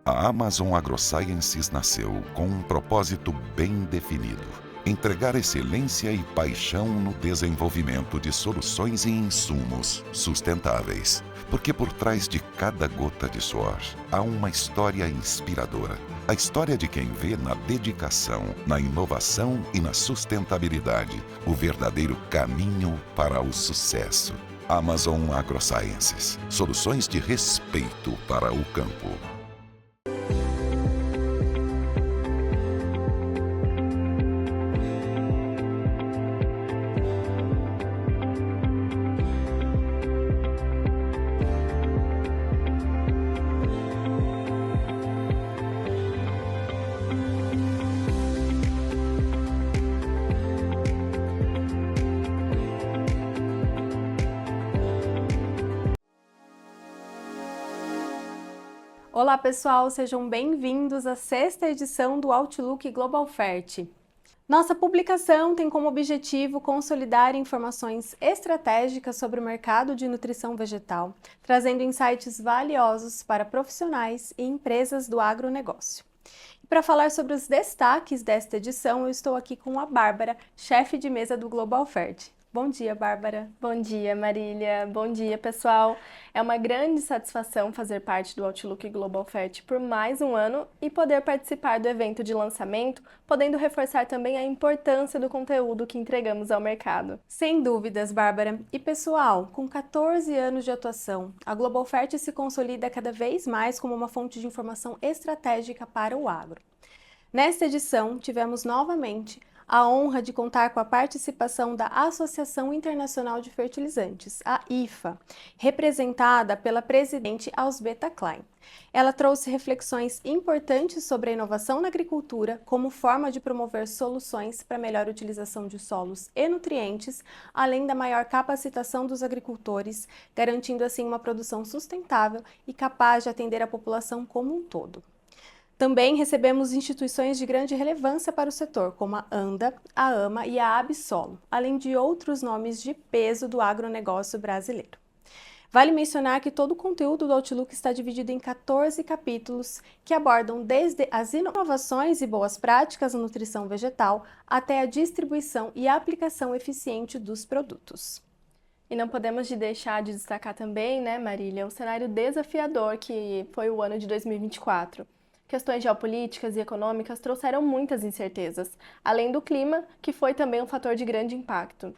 A Amazon AgroSciences nasceu com um propósito bem definido: entregar excelência e paixão no desenvolvimento de soluções e insumos sustentáveis. Porque por trás de cada gota de suor há uma história inspiradora. A história de quem vê na dedicação, na inovação e na sustentabilidade o verdadeiro caminho para o sucesso. Amazon AgroSciences. Soluções de respeito para o campo. Olá pessoal, sejam bem-vindos à sexta edição do Outlook Global Fert. Nossa publicação tem como objetivo consolidar informações estratégicas sobre o mercado de nutrição vegetal, trazendo insights valiosos para profissionais e empresas do agronegócio. E para falar sobre os destaques desta edição, eu estou aqui com a Bárbara, chefe de mesa do Global Fert. Bom dia, Bárbara. Bom dia, Marília. Bom dia, pessoal. É uma grande satisfação fazer parte do Outlook Global Fert por mais um ano e poder participar do evento de lançamento, podendo reforçar também a importância do conteúdo que entregamos ao mercado. Sem dúvidas, Bárbara. E pessoal, com 14 anos de atuação, a Global Fert se consolida cada vez mais como uma fonte de informação estratégica para o agro. Nesta edição, tivemos novamente a honra de contar com a participação da Associação Internacional de Fertilizantes, a IFA, representada pela presidente Alzbeta Klein. Ela trouxe reflexões importantes sobre a inovação na agricultura como forma de promover soluções para melhor utilização de solos e nutrientes, além da maior capacitação dos agricultores, garantindo assim uma produção sustentável e capaz de atender a população como um todo. Também recebemos instituições de grande relevância para o setor, como a ANDA, a AMA e a Absolo, além de outros nomes de peso do agronegócio brasileiro. Vale mencionar que todo o conteúdo do Outlook está dividido em 14 capítulos que abordam desde as inovações e boas práticas na nutrição vegetal até a distribuição e aplicação eficiente dos produtos. E não podemos deixar de destacar também, Marília, o cenário desafiador que foi o ano de 2024. Questões geopolíticas e econômicas trouxeram muitas incertezas, além do clima, que foi também um fator de grande impacto.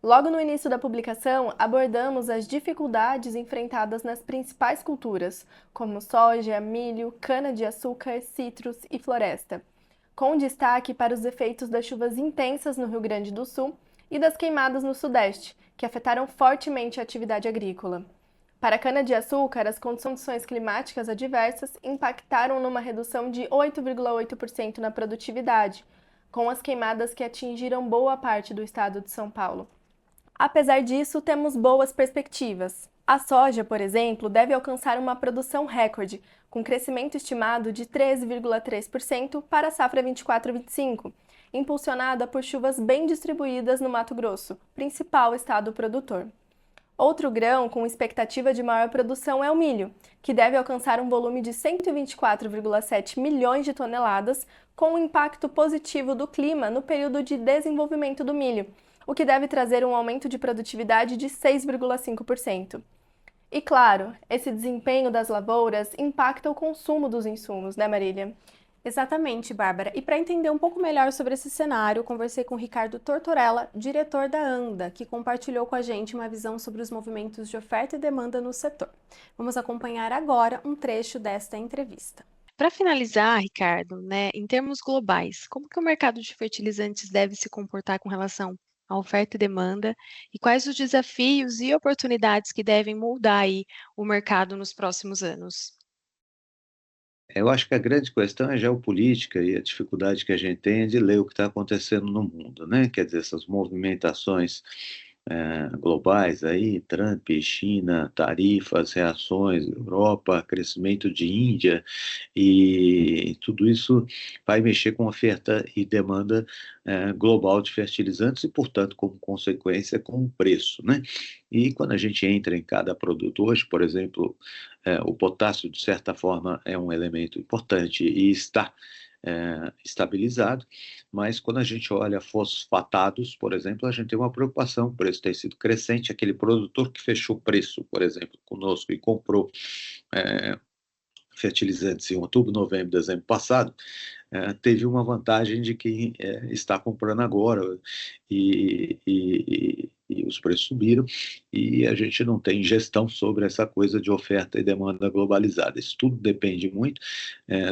Logo no início da publicação, abordamos as dificuldades enfrentadas nas principais culturas, como soja, milho, cana-de-açúcar, citros e floresta, com destaque para os efeitos das chuvas intensas no Rio Grande do Sul e das queimadas no Sudeste, que afetaram fortemente a atividade agrícola. Para a cana-de-açúcar, as condições climáticas adversas impactaram numa redução de 8,8% na produtividade, com as queimadas que atingiram boa parte do estado de São Paulo. Apesar disso, temos boas perspectivas. A soja, por exemplo, deve alcançar uma produção recorde, com crescimento estimado de 13,3% para a safra 24-25, impulsionada por chuvas bem distribuídas no Mato Grosso, principal estado produtor. Outro grão com expectativa de maior produção é o milho, que deve alcançar um volume de 124,7 milhões de toneladas, com um impacto positivo do clima no período de desenvolvimento do milho, o que deve trazer um aumento de produtividade de 6,5%. E claro, esse desempenho das lavouras impacta o consumo dos insumos, né, Marília? Exatamente, Bárbara. E para entender um pouco melhor sobre esse cenário, eu conversei com o Ricardo Tortorella, diretor da ANDA, que compartilhou com a gente uma visão sobre os movimentos de oferta e demanda no setor. Vamos acompanhar agora um trecho desta entrevista. Para finalizar, Ricardo, em termos globais, como que o mercado de fertilizantes deve se comportar com relação à oferta e demanda e quais os desafios e oportunidades que devem moldar aí o mercado nos próximos anos? Eu acho que a grande questão é a geopolítica e a dificuldade que a gente tem de ler o que está acontecendo no mundo, né? Quer dizer, essas movimentações globais aí, Trump, China, tarifas, reações, Europa, crescimento de Índia, e tudo isso vai mexer com oferta e demanda global de fertilizantes e, portanto, como consequência, com o preço, né? E quando a gente entra em cada produto hoje, por exemplo, o potássio, de certa forma, é um elemento importante e está estabilizado, mas quando a gente olha fosfatados, por exemplo, a gente tem uma preocupação, o preço tem sido crescente, aquele produtor que fechou preço, por exemplo, conosco e comprou fertilizantes em outubro, novembro, dezembro passado, teve uma vantagem de quem está comprando agora e os preços subiram e a gente não tem gestão sobre essa coisa de oferta e demanda globalizada. Isso tudo depende muito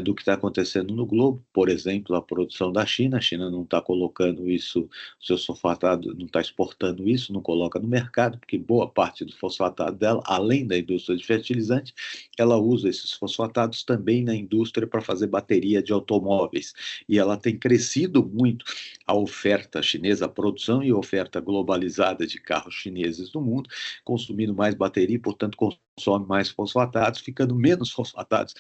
do que está acontecendo no globo. Por exemplo, a produção da China. A China não está colocando isso, seu sulfatado não está exportando isso, não coloca no mercado, porque boa parte do fosfatado dela, além da indústria de fertilizante, ela usa esses fosfatados também na indústria para fazer bateria de automóveis. E ela tem crescido muito a oferta chinesa, a produção e a oferta globalizada de carros chineses no mundo, consumindo mais bateria e, portanto, consome mais fosfatados, ficando menos fosfatados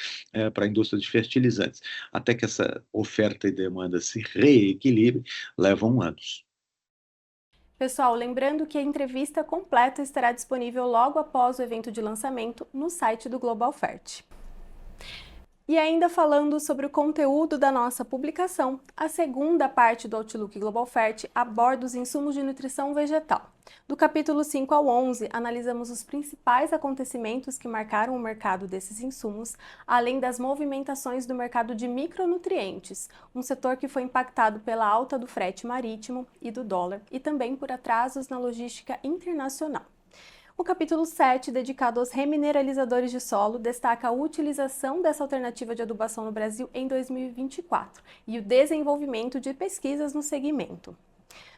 para a indústria de fertilizantes. Até que essa oferta e demanda se reequilibre, levam anos. Pessoal, lembrando que a entrevista completa estará disponível logo após o evento de lançamento no site do GlobalFert. E ainda falando sobre o conteúdo da nossa publicação, a segunda parte do Outlook GlobalFert aborda os insumos de nutrição vegetal. Do capítulo 5 ao 11, analisamos os principais acontecimentos que marcaram o mercado desses insumos, além das movimentações do mercado de micronutrientes, um setor que foi impactado pela alta do frete marítimo e do dólar, e também por atrasos na logística internacional. O capítulo 7, dedicado aos remineralizadores de solo, destaca a utilização dessa alternativa de adubação no Brasil em 2024 e o desenvolvimento de pesquisas no segmento.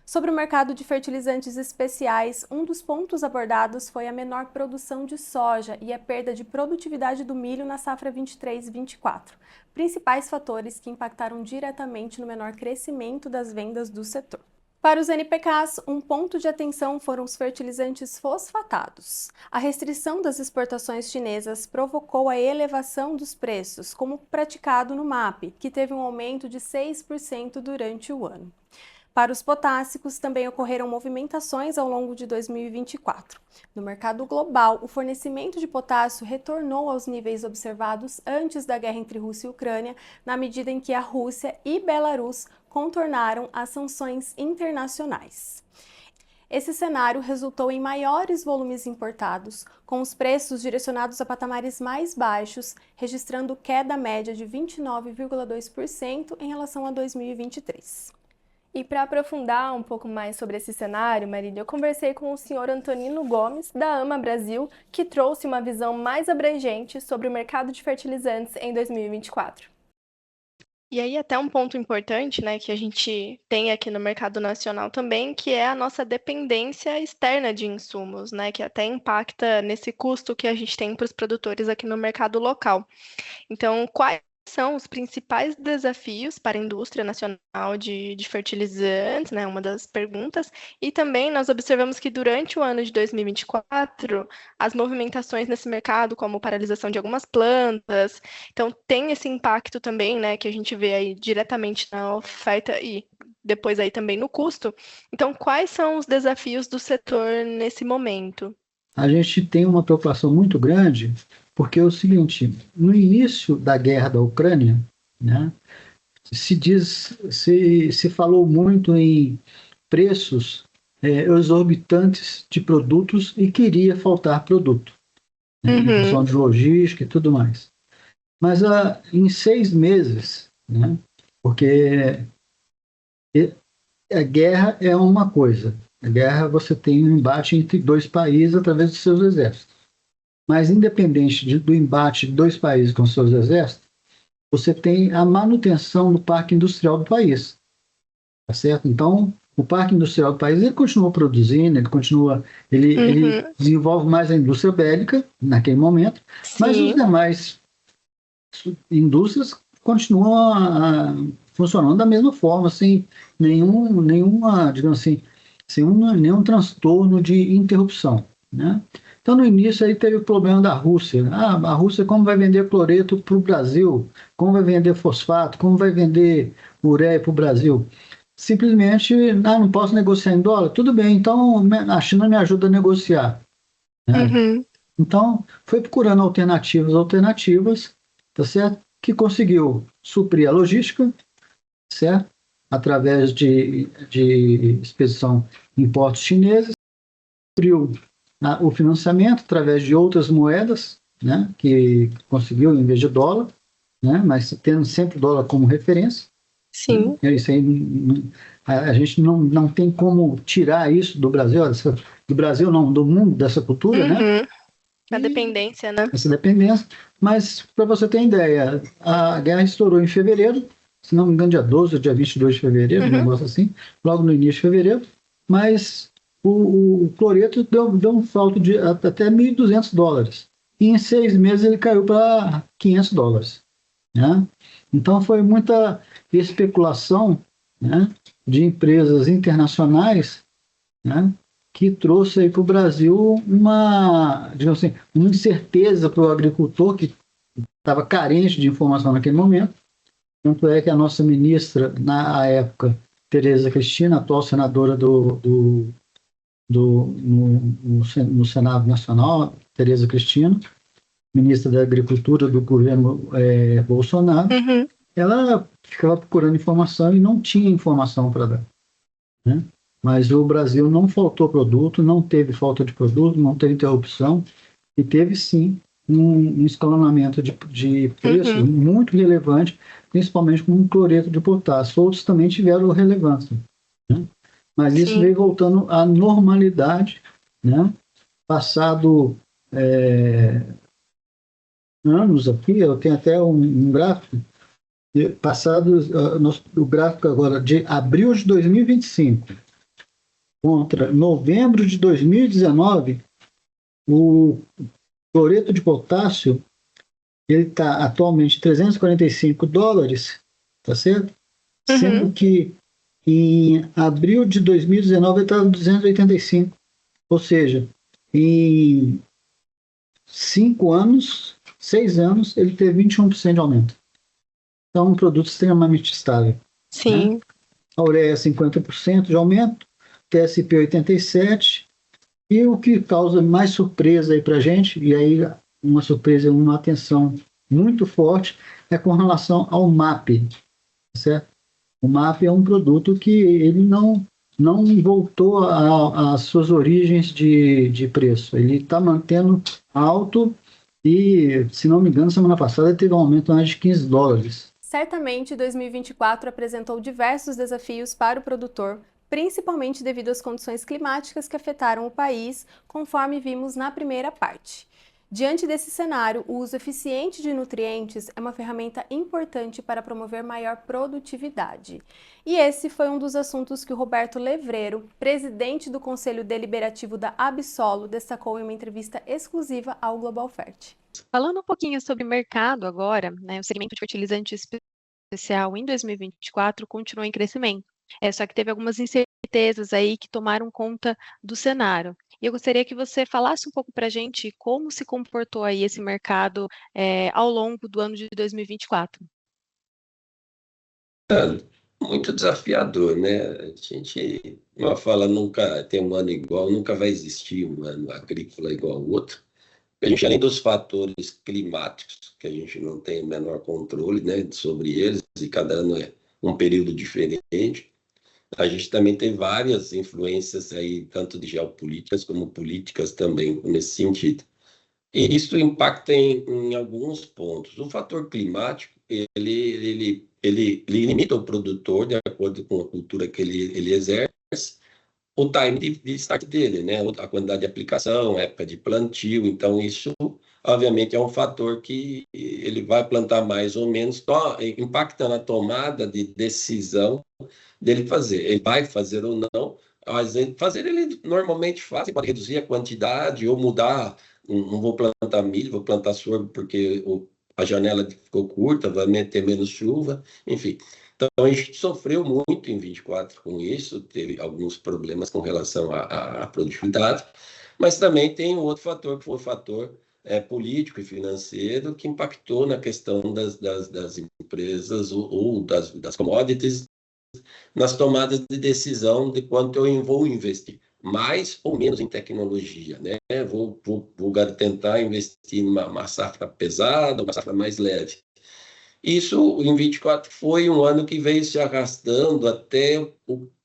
Sobre o mercado de fertilizantes especiais, um dos pontos abordados foi a menor produção de soja e a perda de produtividade do milho na safra 23-24, principais fatores que impactaram diretamente no menor crescimento das vendas do setor. Para os NPKs, um ponto de atenção foram os fertilizantes fosfatados. A restrição das exportações chinesas provocou a elevação dos preços, como praticado no MAP, que teve um aumento de 6% durante o ano. Para os potássicos, também ocorreram movimentações ao longo de 2024. No mercado global, o fornecimento de potássio retornou aos níveis observados antes da guerra entre Rússia e Ucrânia, na medida em que a Rússia e Belarus contornaram as sanções internacionais. Esse cenário resultou em maiores volumes importados, com os preços direcionados a patamares mais baixos, registrando queda média de 29,2% em relação a 2023. E para aprofundar um pouco mais sobre esse cenário, Marília, eu conversei com o senhor Antonino Gomes, da AMA Brasil, que trouxe uma visão mais abrangente sobre o mercado de fertilizantes em 2024. E aí até um ponto importante, né, que a gente tem aqui no mercado nacional também, que é a nossa dependência externa de insumos, né, que até impacta nesse custo que a gente tem para os produtores aqui no mercado local. Então, quais são os principais desafios para a indústria nacional de fertilizantes, né? Uma das perguntas. E também nós observamos que durante o ano de 2024, as movimentações nesse mercado, como paralisação de algumas plantas, então tem esse impacto também, né? Que a gente vê aí diretamente na oferta e depois aí também no custo. Então, quais são os desafios do setor nesse momento? A gente tem uma preocupação muito grande, porque é o seguinte, no início da guerra da Ucrânia, né, se falou muito em preços exorbitantes de produtos e que iria faltar produto, né, em função de logística e tudo mais. Mas em 6 meses, né, porque a guerra é uma coisa, a guerra você tem um embate entre 2 países através dos seus exércitos. Mas independente do embate de 2 países com seus exércitos, você tem a manutenção do parque industrial do país. Tá certo? Então, o parque industrial do país, ele continua produzindo, ele desenvolve mais a indústria bélica naquele momento, sim, mas os demais indústrias continuam funcionando da mesma forma, sem nenhuma, digamos assim, sem nenhum transtorno de interrupção, né? Então, no início, aí teve o problema da Rússia. A Rússia como vai vender cloreto para o Brasil? Como vai vender fosfato? Como vai vender ureia para o Brasil? Simplesmente, não posso negociar em dólar? Tudo bem, então a China me ajuda a negociar, né? Uhum. Então, foi procurando alternativas, tá certo? Que conseguiu suprir a logística, certo? Através de expedição em portos chineses, supriu o financiamento através de outras moedas, né? Que conseguiu em vez de dólar, né? Mas tendo sempre dólar como referência. Sim. Isso aí, a gente não tem como tirar isso do Brasil, do Brasil não, do mundo, dessa cultura, né? A dependência, né? Essa dependência. Mas, para você ter ideia, a guerra estourou em fevereiro, se não me engano, dia 12 ou dia 22 de fevereiro, um negócio assim, logo no início de fevereiro, mas o cloreto deu um salto de até $1.200. E em 6 meses ele caiu para $500, né? Então foi muita especulação, né, de empresas internacionais, né, que trouxe aí para o Brasil uma, digamos assim, uma incerteza para o agricultor que estava carente de informação naquele momento. Tanto é que a nossa ministra, na época, Tereza Cristina, atual senadora no Senado Nacional, Tereza Cristina, ministra da Agricultura do governo Bolsonaro, ela ficava procurando informação e não tinha informação para dar, né? Mas o Brasil não faltou produto, não teve falta de produto, não teve interrupção, e teve sim um escalonamento de preço muito relevante, principalmente com o cloreto de potássio. Outros também tiveram relevância, né? Mas isso veio voltando à normalidade, né? Passado anos aqui, eu tenho até um gráfico, passado o gráfico agora de abril de 2025 contra novembro de 2019, o cloreto de potássio ele está atualmente $345, tá certo? Sendo que em abril de 2019 ele estava 285, ou seja, em 6 anos ele teve 21% de aumento. Então, é um produto extremamente estável. Sim. Né? A ureia 50% de aumento, TSP 87%, e o que causa mais surpresa aí para a gente, e aí uma surpresa, uma atenção muito forte, é com relação ao MAP, certo? O MAP é um produto que ele não voltou às suas origens de preço. Ele está mantendo alto e, se não me engano, semana passada teve um aumento mais de $15. Certamente, 2024 apresentou diversos desafios para o produtor, principalmente devido às condições climáticas que afetaram o país, conforme vimos na primeira parte. Diante desse cenário, o uso eficiente de nutrientes é uma ferramenta importante para promover maior produtividade. E esse foi um dos assuntos que o Roberto Levreiro, presidente do Conselho Deliberativo da Absolo, destacou em uma entrevista exclusiva ao Global Fert. Falando um pouquinho sobre mercado agora, né, o segmento de fertilizante especial em 2024 continuou em crescimento. Só que teve algumas incertezas aí que tomaram conta do cenário. E eu gostaria que você falasse um pouco para a gente como se comportou aí esse mercado ao longo do ano de 2024. Muito desafiador, né? A gente uma fala nunca tem um ano igual, nunca vai existir um ano agrícola igual ao outro. A gente, além dos fatores climáticos, que a gente não tem o menor controle, né, sobre eles, e cada ano é um período diferente, a gente também tem várias influências aí, tanto de geopolíticas como políticas também, nesse sentido. E isso impacta em alguns pontos. O fator climático, ele limita o produtor, de acordo com a cultura que ele exerce, o time de start dele, né? A quantidade de aplicação, época de plantio. Então, isso, obviamente, é um fator que ele vai plantar mais ou menos, impacta na tomada de decisão dele fazer. Ele vai fazer ou não, mas fazer ele normalmente faz, pode reduzir a quantidade ou mudar. Não vou plantar milho, vou plantar sorgo porque a janela ficou curta, vai ter menos chuva, enfim. Então, a gente sofreu muito em 24 com isso, teve alguns problemas com relação à produtividade, mas também tem um outro fator, que foi o fator político e financeiro, que impactou na questão das empresas ou das commodities, nas tomadas de decisão de quanto eu vou investir, mais ou menos em tecnologia, né? Vou tentar investir numa safra pesada, uma safra mais leve. Isso, em 24, foi um ano que veio se arrastando até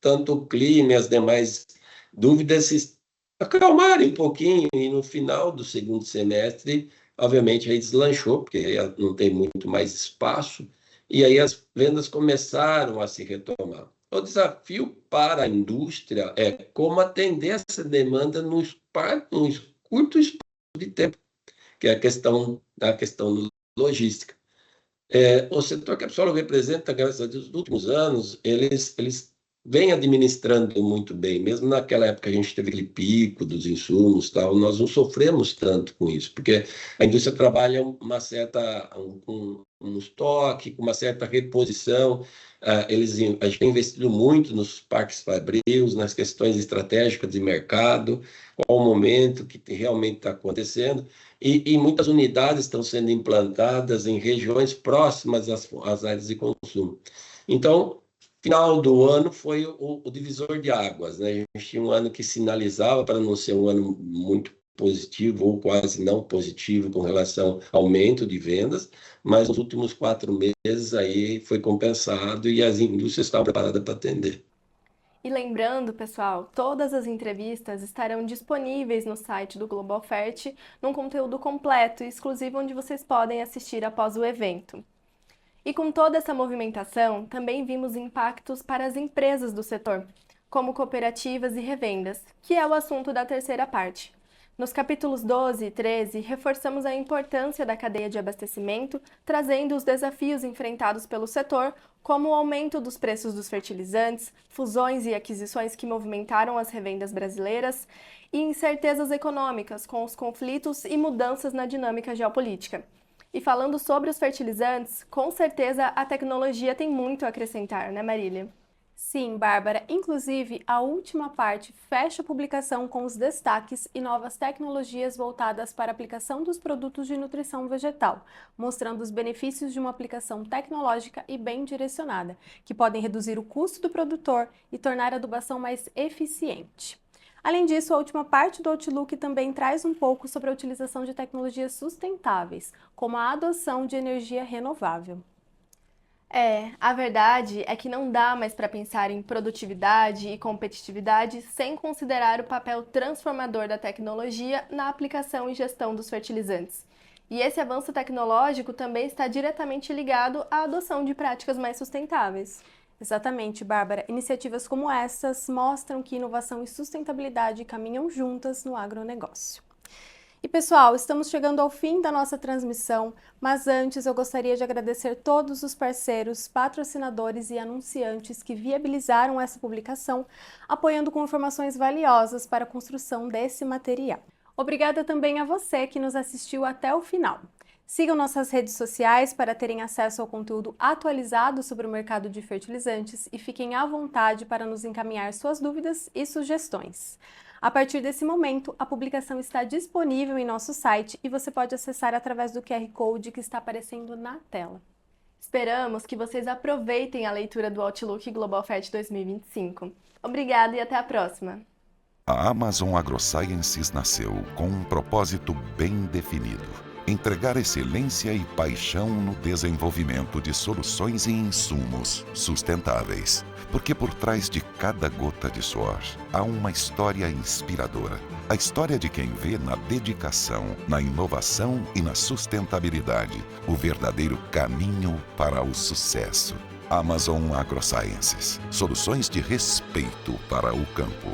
tanto o clima e as demais dúvidas se acalmarem um pouquinho, e no final do segundo semestre, obviamente, aí deslanchou, porque aí não tem muito mais espaço, e aí as vendas começaram a se retomar. O desafio para a indústria é como atender essa demanda num curto espaço de tempo, que é a questão logística. O setor que a Absolo representa, graças a Deus, nos últimos anos, eles vêm administrando muito bem. Mesmo naquela época a gente teve aquele pico dos insumos, tal, nós não sofremos tanto com isso, porque a indústria trabalha um estoque, com uma certa reposição. A gente tem investido muito nos parques fabrios, nas questões estratégicas de mercado, qual o momento que realmente está acontecendo, e muitas unidades estão sendo implantadas em regiões próximas às áreas de consumo. Então, final do ano foi o divisor de águas, né? A gente tinha um ano que sinalizava para não ser um ano muito positivo ou quase não positivo com relação ao aumento de vendas, mas nos últimos 4 meses aí foi compensado e as indústrias estavam preparadas para atender. E lembrando, pessoal, todas as entrevistas estarão disponíveis no site do Global Oferta, num conteúdo completo e exclusivo onde vocês podem assistir após o evento. E com toda essa movimentação, também vimos impactos para as empresas do setor, como cooperativas e revendas, que é o assunto da terceira parte. Nos capítulos 12 e 13, reforçamos a importância da cadeia de abastecimento, trazendo os desafios enfrentados pelo setor, como o aumento dos preços dos fertilizantes, fusões e aquisições que movimentaram as revendas brasileiras e incertezas econômicas com os conflitos e mudanças na dinâmica geopolítica. E falando sobre os fertilizantes, com certeza a tecnologia tem muito a acrescentar, né, Marília? Sim, Bárbara. Inclusive, a última parte fecha a publicação com os destaques e novas tecnologias voltadas para a aplicação dos produtos de nutrição vegetal, mostrando os benefícios de uma aplicação tecnológica e bem direcionada, que podem reduzir o custo do produtor e tornar a adubação mais eficiente. Além disso, a última parte do Outlook também traz um pouco sobre a utilização de tecnologias sustentáveis, como a adoção de energia renovável. A verdade é que não dá mais para pensar em produtividade e competitividade sem considerar o papel transformador da tecnologia na aplicação e gestão dos fertilizantes. E esse avanço tecnológico também está diretamente ligado à adoção de práticas mais sustentáveis. Exatamente, Bárbara. Iniciativas como essas mostram que inovação e sustentabilidade caminham juntas no agronegócio. E pessoal, estamos chegando ao fim da nossa transmissão, mas antes eu gostaria de agradecer todos os parceiros, patrocinadores e anunciantes que viabilizaram essa publicação, apoiando com informações valiosas para a construção desse material. Obrigada também a você que nos assistiu até o final. Sigam nossas redes sociais para terem acesso ao conteúdo atualizado sobre o mercado de fertilizantes e fiquem à vontade para nos encaminhar suas dúvidas e sugestões. A partir desse momento, a publicação está disponível em nosso site e você pode acessar através do QR Code que está aparecendo na tela. Esperamos que vocês aproveitem a leitura do Outlook Global Oferta 2025. Obrigada e até a próxima! A Amazon AgroSciences nasceu com um propósito bem definido: entregar excelência e paixão no desenvolvimento de soluções e insumos sustentáveis. Porque por trás de cada gota de suor há uma história inspiradora. A história de quem vê na dedicação, na inovação e na sustentabilidade o verdadeiro caminho para o sucesso. Amazon AgroSciences. Soluções de respeito para o campo.